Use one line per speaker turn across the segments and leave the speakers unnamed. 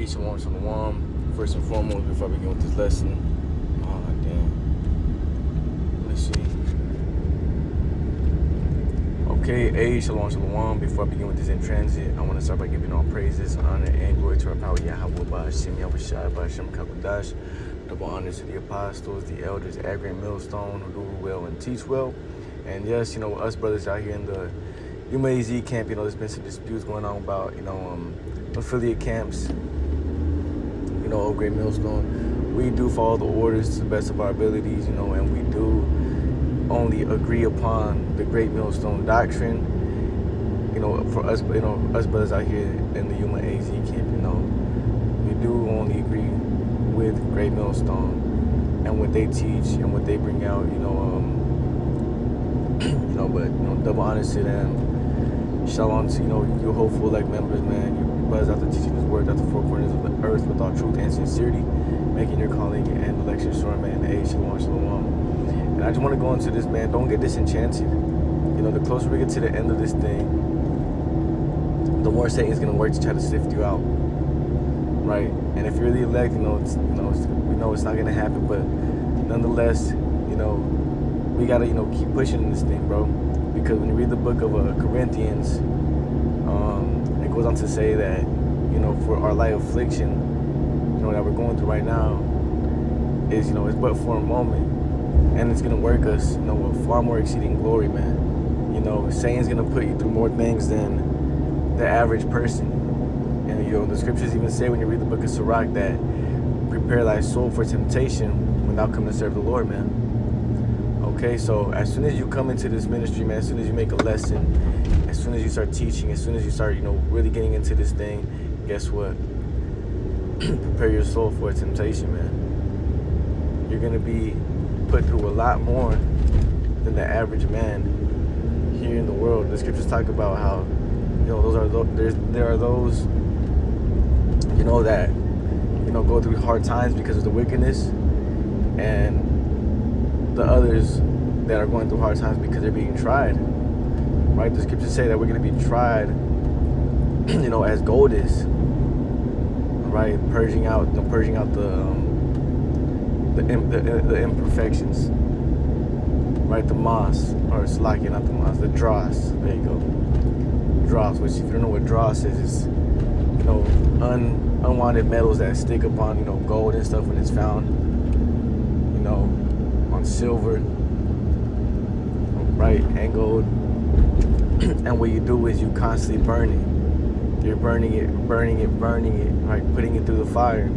Shalom, Shalom. First and foremost, before I begin with this lesson, let's see. Okay, Shalom, Shalom. Before I begin with this in transit, I want to start by giving all praises, honor, and glory to our power, Yahweh, Ba'ashem, Yahushai, Ba'ashem, Kakodash. Double honors to the apostles, the elders, Agri and Millstone, who do well and teach well. And yes, us brothers out here in the UMAZ camp, there's been some disputes going on about, affiliate camps, Old Great Millstone. We do follow the orders to the best of our abilities, and we do only agree upon the Great Millstone doctrine. For us, us brothers out here in the UMAZ camp, we do only agree with Great Millstone and what they teach and what they bring out, but double honors to them. Shalom to, you hopeful like members, man. You brothers out there teaching His word at the four corners of the earth with all truth and sincerity, making your calling and election sure, man. Shalom, Shalom. And I just want to go into this, man. Don't get disenchanted. The closer we get to the end of this thing, the more Satan's gonna work to try to sift you out, right? And if you're the elect, we know it's not gonna happen, but nonetheless, we gotta, keep pushing this thing, bro. Because when you read the book of Corinthians, it goes on to say that, for our light affliction, that we're going through right now, is, it's but for a moment, and it's gonna work us, with far more exceeding glory, man. Satan's gonna put you through more things than the average person. And the scriptures even say when you read the book of Sirach that prepare thy soul for temptation when thou come to serve the Lord, man. Okay, so as soon as you come into this ministry, man, as soon as you make a lesson, as soon as you start teaching, as soon as you start, really getting into this thing, guess what? Prepare your soul for a temptation, man. You're gonna be put through a lot more than the average man here in the world. The scriptures talk about how, there are those, that, go through hard times because of the wickedness, and the others that are going through hard times because they're being tried, right? The scriptures say that we're going to be tried, as gold is, right? Purging out the imperfections, right? The moss, or Slakia, not the moss, the dross. There you go, dross. Which, if you don't know what dross is unwanted metals that stick upon gold and stuff when it's found, on silver, right, and gold. And what you do is you constantly burn it. You're burning it, right, putting it through the fire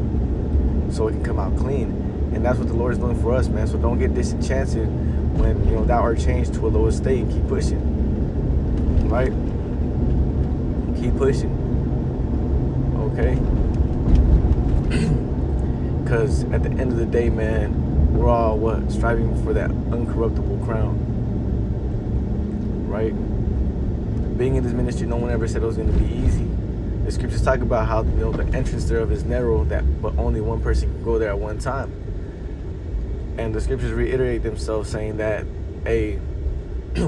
so it can come out clean. And that's what the Lord is doing for us, man. So don't get disenchanted when thou art changed to a lower state. Keep pushing, right? Keep pushing, okay? Because at the end of the day, man, we're all striving for that uncorruptible crown, right? Being in this ministry, no one ever said it was going to be easy. The scriptures talk about how the entrance thereof is narrow, but only one person can go there at one time. And the scriptures reiterate themselves, saying that,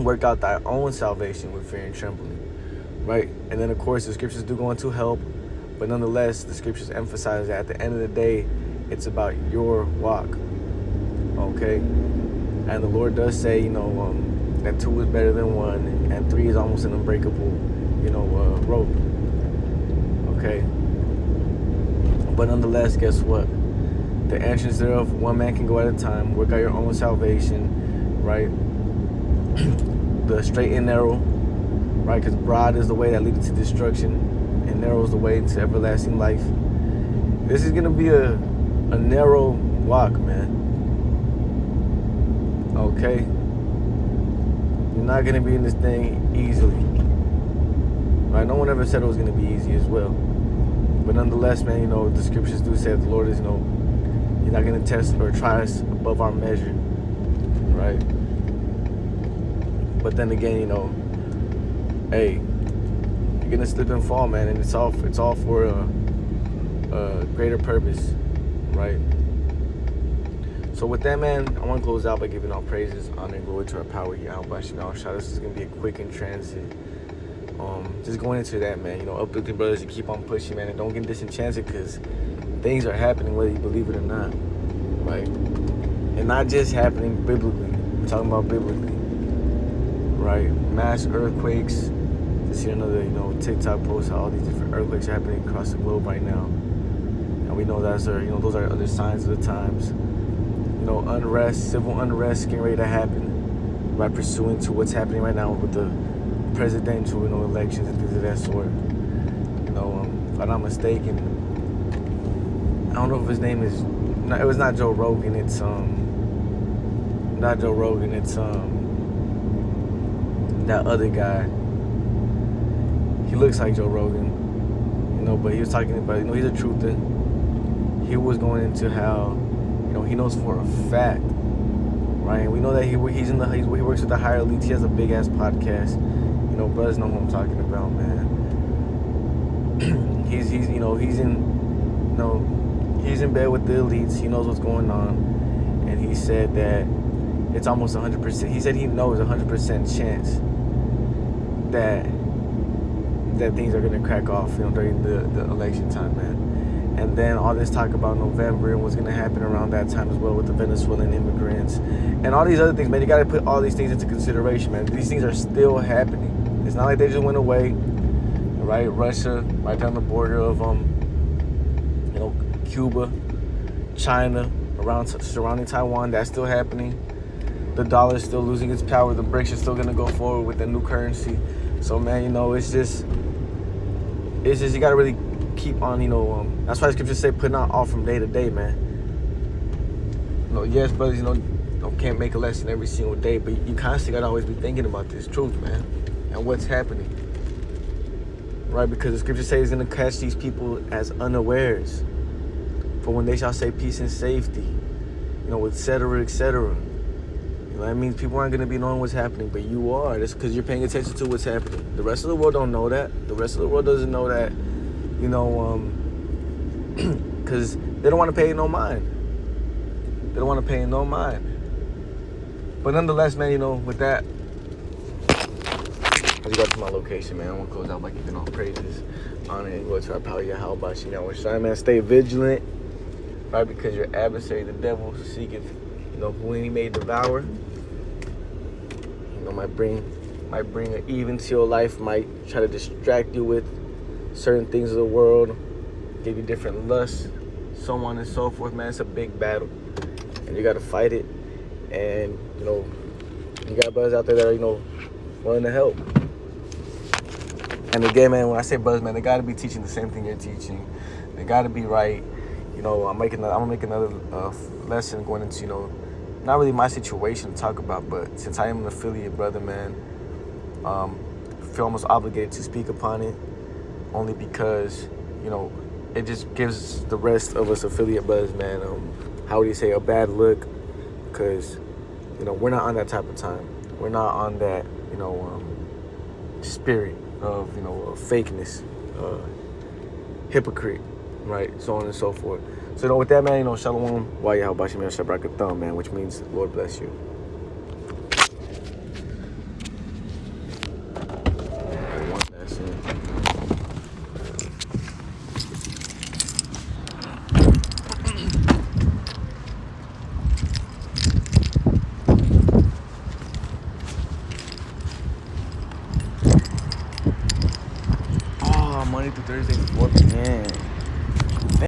work out thy own salvation with fear and trembling, right? And then, of course, the scriptures do go into help, but nonetheless, the scriptures emphasize that at the end of the day, it's about your walk. Okay, and the Lord does say, that 2 is better than 1, and 3 is almost an unbreakable, rope. Okay, but nonetheless, guess what? The entrance thereof, one man can go at a time. Work out your own salvation, right? The straight and narrow, right? Because broad is the way that leads to destruction, and narrow is the way to everlasting life. This is gonna be a narrow walk, man. Okay, you're not gonna be in this thing easily, right? No one ever said it was gonna be easy as well, but nonetheless, man, the scriptures do say that the Lord is, He's not gonna test or try us above our measure, right? But then again, you're gonna slip and fall, man, and it's all for a greater purpose, right? So with that, man, I want to close out by giving all praises, honor, and glory to our power, Yahweh. This is going to be a quick in transit. just going into that, man, uplifting brothers and keep on pushing, man, and don't get disenchanted because things are happening whether you believe it or not, right? And not just happening biblically. We're talking about biblically, right? Mass earthquakes. Just see another, TikTok post how all these different earthquakes are happening across the globe right now. And we know those are other signs of the times. Unrest, civil unrest getting ready to happen by pursuing to what's happening right now with the presidential, elections and things of that sort. If I'm not mistaken, I don't know if his name is, it was not Joe Rogan, it's, not Joe Rogan, it's, that other guy. He looks like Joe Rogan, but he was talking about, he's a truther. He was going into how, he knows for a fact, right? And we know that he works with the higher elites. He has a big ass podcast. Brothers know who I'm talking about, man. he's in bed with the elites. He knows what's going on, and he said that it's almost 100%. He said he knows 100% chance that things are gonna crack off, during the election time, man. And then all this talk about November and what's going to happen around that time as well with the Venezuelan immigrants and all these other things, man. You got to put all these things into consideration, man. These things are still happening. It's not like they just went away, right? Russia, right down the border of, Cuba, China, surrounding Taiwan, that's still happening. The dollar is still losing its power. The BRICS is still going to go forward with the new currency. So, man, it's just you got to really keep on, that's why the scriptures say putting out all from day to day, man. Yes, brothers, can't make a lesson every single day, but you constantly gotta always be thinking about this truth, man, and what's happening, right? Because the scripture says it's gonna catch these people as unawares. For when they shall say peace and safety, et cetera, et cetera. That means people aren't gonna be knowing what's happening, but you are. That's because you're paying attention to what's happening. The rest of the world don't know that. The rest of the world doesn't know that. Because they don't want to pay no mind. They don't want to pay no mind. But nonetheless, man, with that, as you got to my location, man, I want to close out by giving all praises, honor, and glory to our power, Yahweh, Bashim, Yahweh, Shai, man. Stay vigilant, right? Because your adversary, the devil, seeketh, who he may devour. Might bring an even to your life, might try to distract you with certain things of the world, give you different lusts, so on and so forth, man. It's a big battle, and you got to fight it. And you got brothers out there that are willing to help. And again, man, when I say brothers, man, they got to be teaching the same thing you're teaching. They got to be right. I'm gonna make another lesson going into not really my situation to talk about, but since I am an affiliate brother, man, I feel almost obligated to speak upon it. Only because, it just gives the rest of us affiliate brothers, man, how would you say, a bad look. Because, we're not on that type of time. We're not on that, spirit of, fakeness, hypocrite, right? So on and so forth. So, with that, man, shalom, wa yahweh bashim yah shabrak thumb, man, which means Lord bless you.